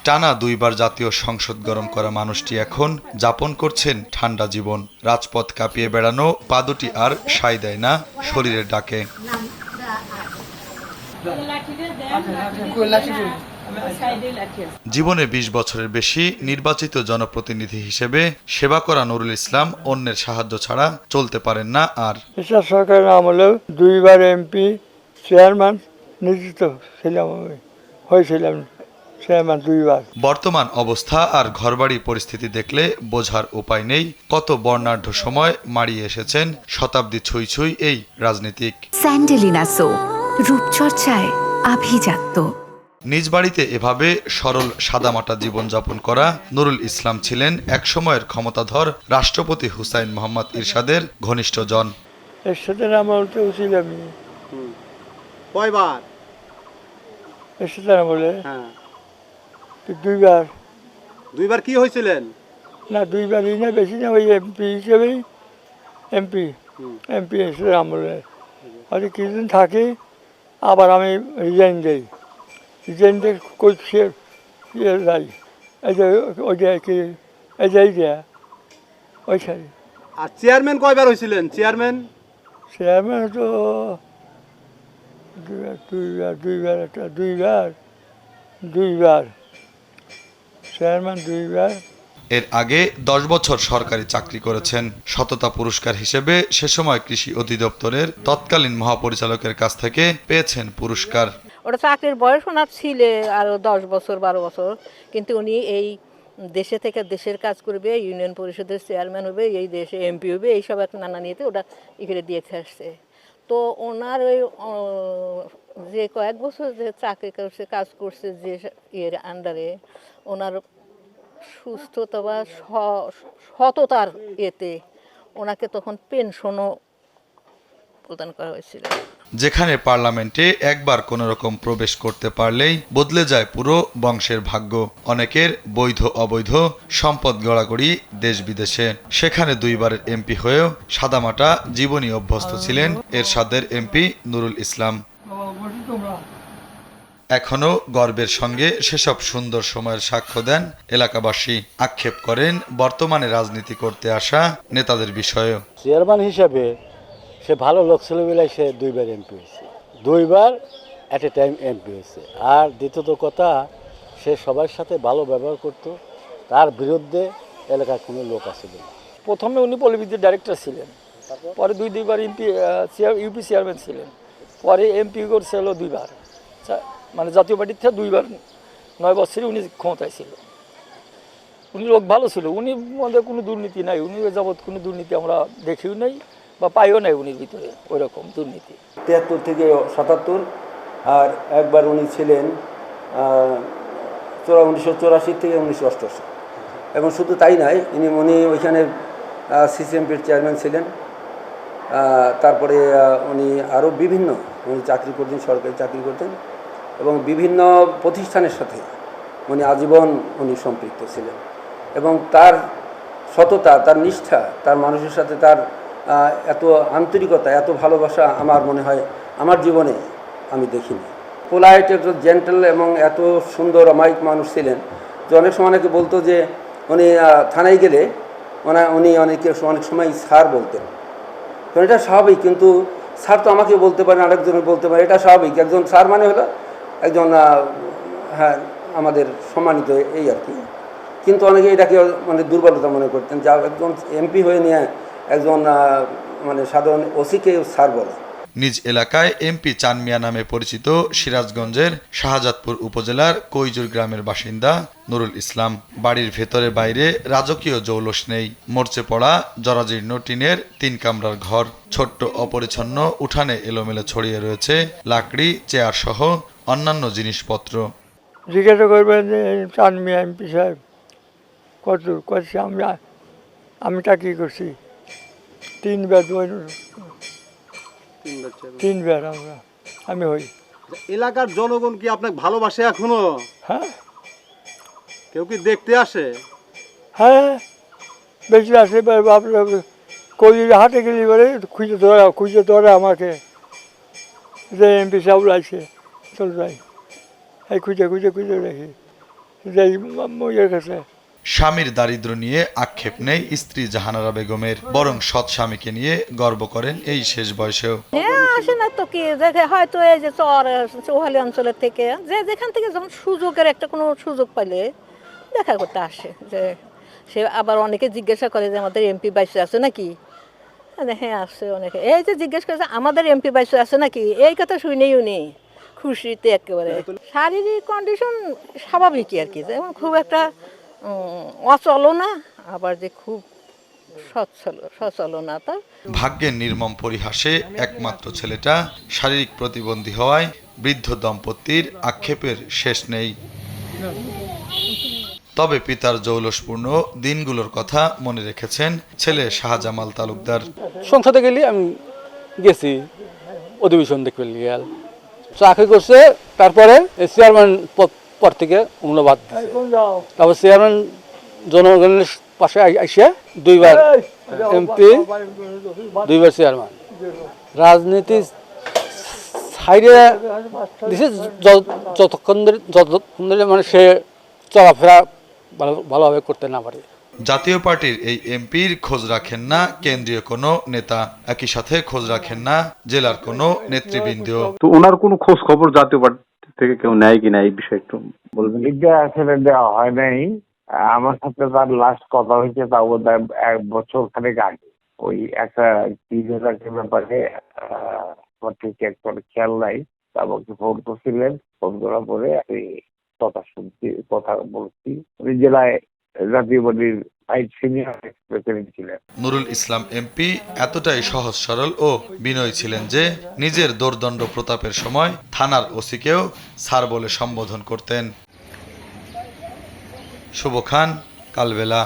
টানা দুইবার জাতীয় সংসদ গরম করা মানুষটি এখন যাপন করছেন ঠান্ডা জীবন। রাজপথ কাঁপিয়ে বেড়ানো পা দুটি আর সায় দেয় না শরীরের ডাকে। জীবনে ২০ বছরের বেশি নির্বাচিত জনপ্রতিনিধি হিসেবে সেবা করা নুরুল ইসলাম অন্যের সাহায্য ছাড়া চলতে পারেন না আর। এরশাদ সরকারের আমলেও দুইবার এমপি চেয়ারম্যান নিযুক্ত ছিলাম, হয়েছিলাম চেয়ারম্যান দুইবার। বর্তমান অবস্থা আর ঘরবাড়ি পরিস্থিতি দেখলে বোঝার উপায় নেই কত বর্ণাঢ্য সময় মাড়িয়ে এসেছেন শতাব্দী ছুঁই ছুঁই এই রাজনীতিক। স্যান্ডেলিনা সো, রূপচর্চায় আভিজাত্য। নিজ বাড়িতে এভাবে সরল সাদামাটা জীবনযাপন করা নুরুল ইসলাম ছিলেন একসময়ের ক্ষমতাধর রাষ্ট্রপতি হুসাইন মোহাম্মদ এরশাদের ঘনিষ্ঠজন। এরশাদের আমলতে ছিলাম কয়বার? এরশাদের আমলে হ্যাঁ, দুইবার। দুইবার কি হয়েছিলেন? না দুইবারই না, বেশি না, ওই এমপি হিসেবেই এমপি এরশাদের আমলে। হয়তো কিছুদিন থাকি, আবার আমি রিজাইন দিই। রিজাইন দিয়ে করছে যাই, এই যে ওই যে কি এই যে দেয়া ওই সারি। আর চেয়ারম্যান কয়বার হয়েছিলেন? চেয়ারম্যান তো দুইবার চেয়ারম্যান দুইবার। এর আগে 10 বছর সরকারি চাকরি করেছেন। সততা পুরস্কার হিসেবে সে সময় কৃষি অধিদপ্তরের তৎকালীন মহাপরিচালকের কাছ থেকে পেয়েছেন পুরস্কার। ওটা চাকরির বয়স ওনার ছিল আরও 10 বছর 12 বছর, কিন্তু উনি এই দেশে থেকে দেশের কাজ করবে, ইউনিয়ন পরিষদের চেয়ারম্যান হবে, এই দেশে এমপি হবে, এইসব একটা নানা নিয়েতে ওটা এখানে দিয়ে আসছে। তো ওনার ওই যে কয়েক বছর যে চাকরি করছে, কাজ করছে যে ইয়ের আন্ডারে, ওনার সুস্থতা বা সততার এতে ওনাকে তখন পেনশনও প্রদান করা হয়েছিল। যেখানে পার্লামেন্টে একবার কোনো রকম প্রবেশ করতে পারলেই বদলে যায় পুরো বংশের ভাগ্য। অনেকের বৈধ অবৈধ সম্পদ গড়াগড়ি দেশ বিদেশে। সেখানে দুইবারের এমপি হয়েও সাদামাটা জীবনী অভ্যস্ত ছিলেন এরশাদের এমপি নুরুল ইসলাম। এখনো গর্বের সঙ্গে সেসব সুন্দর সময়ের সাক্ষ্য দেন এলাকাবাসী। আক্ষেপ করেন বর্তমানে রাজনীতি করতে আসা নেতাদের বিষয়েও। চেয়ারম্যান হিসাবে সে ভালো লোক ছিল বলে সে দুইবার এমপি হয়েছে, দুইবার অ্যাট এ টাইম এমপি হয়েছে। আর দ্বিতীয়ত কথা, সে সবার সাথে ভালো ব্যবহার করত, তার বিরুদ্ধে এলাকার কোনো লোক আসছিল না। প্রথমে উনি পল্লীবিদ্যুৎ ডাইরেক্টর ছিলেন, পরে দুইবার এমপি ইউপি চেয়ারম্যান ছিলেন, পরে এমপি করছে হলো দুইবার, মানে জাতীয় পার্টির থেকে দুইবার 9 বছরে উনি ক্ষমতায় ছিল। উনি লোক ভালো ছিল, উনি মধ্যে কোনো দুর্নীতি নাই, উনি যাবৎ কোনো দুর্নীতি আমরা দেখিও নাই বা পাইও নাই উনির ভিতরে ওই রকম দুর্নীতি। 73 থেকে 77, আর একবার উনি ছিলেন 1984 থেকে 1988। এবং শুধু তাই নয়, উনি ওইখানে সিসিএমপির চেয়ারম্যান ছিলেন। তারপরে উনি আরও উনি চাকরি করতেন, সরকারি চাকরি করতেন, এবং বিভিন্ন প্রতিষ্ঠানের সাথে উনি আজীবন সম্পৃক্ত ছিলেন। এবং তার সততা, তার নিষ্ঠা, তার মানুষের সাথে তার এত আন্তরিকতা, এত ভালোবাসা আমার মনে হয় আমার জীবনে আমি দেখিনি। পোলাইট, একটু জেন্টেল এবং এত সুন্দর অমায়িক মানুষ ছিলেন যে অনেক সময় অনেকে বলতো যে উনি থানায় গেলে অনেক সময় স্যার বলতেন। তো এটা স্বাভাবিক, কিন্তু স্যার তো আমাকে বলতে পারেন, আরেকজনের বলতে পারে, এটা স্বাভাবিক। একজন স্যার মানে হলো একজন হ্যাঁ আমাদের সম্মানিত, এই আর কি। কিন্তু অনেকে এটাকে দুর্বলতা মনে করতেন, যা একজন এমপি হয়ে নিয়ে একজন সাধারণ ওসিকে স্যার বলে। নিজ এলাকায় এমপি চান মিয়া নামে পরিচিত সিরাজগঞ্জের শাহজাদপুর উপজেলার কৈজুর গ্রামের বাসিন্দা নুরুল ইসলাম। বাড়ির ভেতরে বাইরে রাজকীয় জৌলস নেই। মরচে পড়া জরাজীর্ণ টিনের 3 কামরার ঘর। ছোট্ট অপরিচ্ছন্ন উঠানে এলোমেলো ছড়িয়ে রয়েছে লাকড়ি, চেয়ার সহ অন্যান্য জিনিসপত্র। জিজ্ঞাসা করবেন যে চান মিয়া এমপি সাহেব কত করছি, আমি চাকরি করছি 3বার আমি হই। এলাকার জনগণ কি আপনাকে ভালোবাসে এখনো? হ্যাঁ, কেউ কি দেখতে আসে? হ্যাঁ, বেশি আসে। কই হাটে গেলি বলে খুঁজে ধরে আমাকে যে এমপি সাহেব লাগছে, চল যাই, এই খুঁজে দেখি যাই ইয়ে গেছে। স্বামীর দারিদ্র্য নিয়ে আক্ষেপ নেই স্ত্রী জাহানারা বেগমের, বরং সৎ স্বামীকে নিয়ে গর্ব করেন এই শেষ বয়সেও। হ্যাঁ আসে না তো কি, দেখে হয়তো এই যে চৌহালি অঞ্চলের থেকে যে যেখান থেকে যখন সুযোগের একটা কোনো সুযোগ পাইলে দেখা করতে আসে। যে সে আবার অনেকে জিজ্ঞাসা করে যে আমাদের এমপি বাইশে আছে নাকি। হ্যাঁ আসছে অনেকে, এই যে জিজ্ঞেস করেছে আমাদের এমপি বাইশে আছে নাকি, এই কথা শুনেই উনি খুশিতে একেবারে। শারীরিক কন্ডিশন স্বাভাবিকই আর কি, যেমন খুব একটা অচল না, আবার যে খুব সচল না। তার ভাগ্যের নির্মম পরিহাসে একমাত্র ছেলেটা শারীরিক প্রতিবন্ধী হওয়ায় বৃদ্ধ দম্পতির আক্ষেপের শেষ নেই। তবে পিতার জৌলসপূর্ণ দিনগুলোর কথা মনে রেখেছেন ছেলে শাহজামাল তালুকদার। সংসদে গেলি আমি গেছি, অধিবেশন দেখতে গেল, চাকরি করছে, তারপরে চেয়ারম্যান পর থেকে মূল্যবাদ, তারপর চেয়ারম্যান জনগণের পাশে আইসে 2 বার এমপি, 2 বার চেয়ারম্যান। রাজনীতি সাইডে দিছে যতক্ষণ ধরে মানে সে চলাফেরা ভালোভাবে করতে না পারে। জাতীয় পার্টির এই এমপির খোঁজ রাখেন না কেন্দ্রীয় কোনো নেতা, একই সাথে খোঁজ রাখেন না জেলার কোনো নেতৃবৃন্দ। তো ওনার কোনো খোঁজ খবর জাতীয় পার্টি থেকে কেউ নেয় কিনা এই বিষয়ে একটু বলবেন? এটা আসলে দেওয়া হয় নাই। আমার সাথে তার লাস্ট কথা হয়েছে তা বোধহয় 1 বছর খানেক আগে। ওই একটা কি জেলাকে ব্যাপারে আমার ঠিক একবার খেয়াল নাই। আমাকে ফোন করছিলেন, ফোন করার পরে আমি কথা শুনছি, কথা বলছি। উনি জেলায় জাতীয় পার্টির ভাইস সিনিয়র প্রেসিডেন্ট ছিলেন। নুরুল ইসলাম এমপি এতটাই সহজ সরল ও বিনয়ী ছিলেন যে নিজের দোর্দণ্ড প্রতাপের সময় থানার ওসিকেও স্যার বলে সম্বোধন করতেন। শুভ খান, কালবেলা।